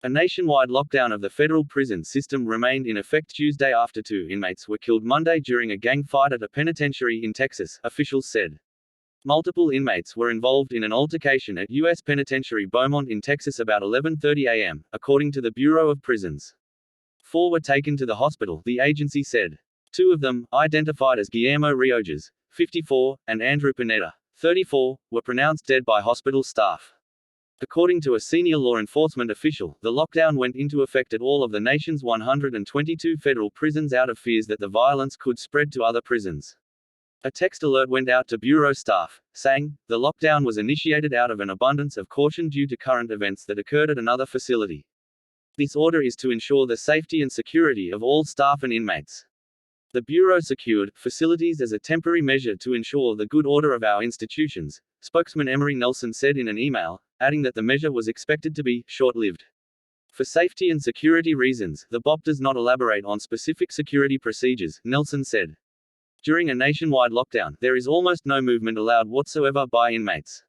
A nationwide lockdown of the federal prison system remained in effect Tuesday after 2 inmates were killed Monday during a gang fight at a penitentiary in Texas, officials said. Multiple inmates were involved in an altercation at U.S. Penitentiary Beaumont in Texas about 11:30 a.m., according to the Bureau of Prisons. 4 were taken to the hospital, the agency said. 2 of them, identified as Guillermo Riojas, 54, and Andrew Pineda, 34, were pronounced dead by hospital staff. According to a senior law enforcement official, the lockdown went into effect at all of the nation's 122 federal prisons out of fears that the violence could spread to other prisons. A text alert went out to Bureau staff, saying, "The lockdown was initiated out of an abundance of caution due to current events that occurred at another facility. This order is to ensure the safety and security of all staff and inmates. The Bureau secured facilities as a temporary measure to ensure the good order of our institutions," spokesman Emery Nelson said in an email, adding that the measure was expected to be short-lived. For safety and security reasons, the BOP does not elaborate on specific security procedures, Nelson said. During a nationwide lockdown, there is almost no movement allowed whatsoever by inmates.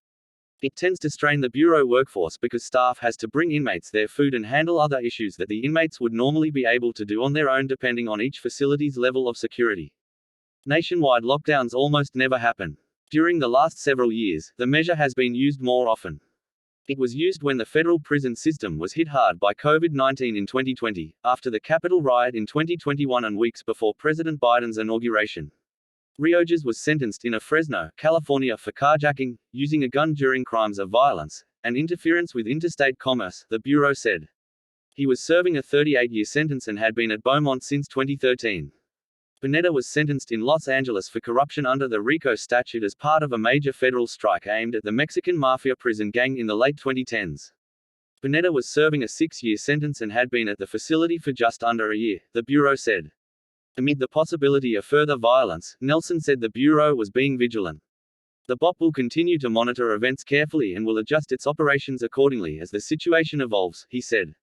It tends to strain the Bureau workforce because staff has to bring inmates their food and handle other issues that the inmates would normally be able to do on their own depending on each facility's level of security. Nationwide lockdowns almost never happen. During the last several years, the measure has been used more often. It was used when the federal prison system was hit hard by COVID-19 in 2020, after the Capitol riot in 2021 and weeks before President Biden's inauguration. Riojas was sentenced in Fresno, California for carjacking, using a gun during crimes of violence, and interference with interstate commerce, the Bureau said. He was serving a 38-year sentence and had been at Beaumont since 2013. Pineda was sentenced in Los Angeles for corruption under the RICO statute as part of a major federal strike aimed at the Mexican mafia prison gang in the late 2010s. Pineda was serving a 6-year sentence and had been at the facility for just under a year, the Bureau said. Amid the possibility of further violence, Nelson said the Bureau was being vigilant. The BOP will continue to monitor events carefully and will adjust its operations accordingly as the situation evolves, he said.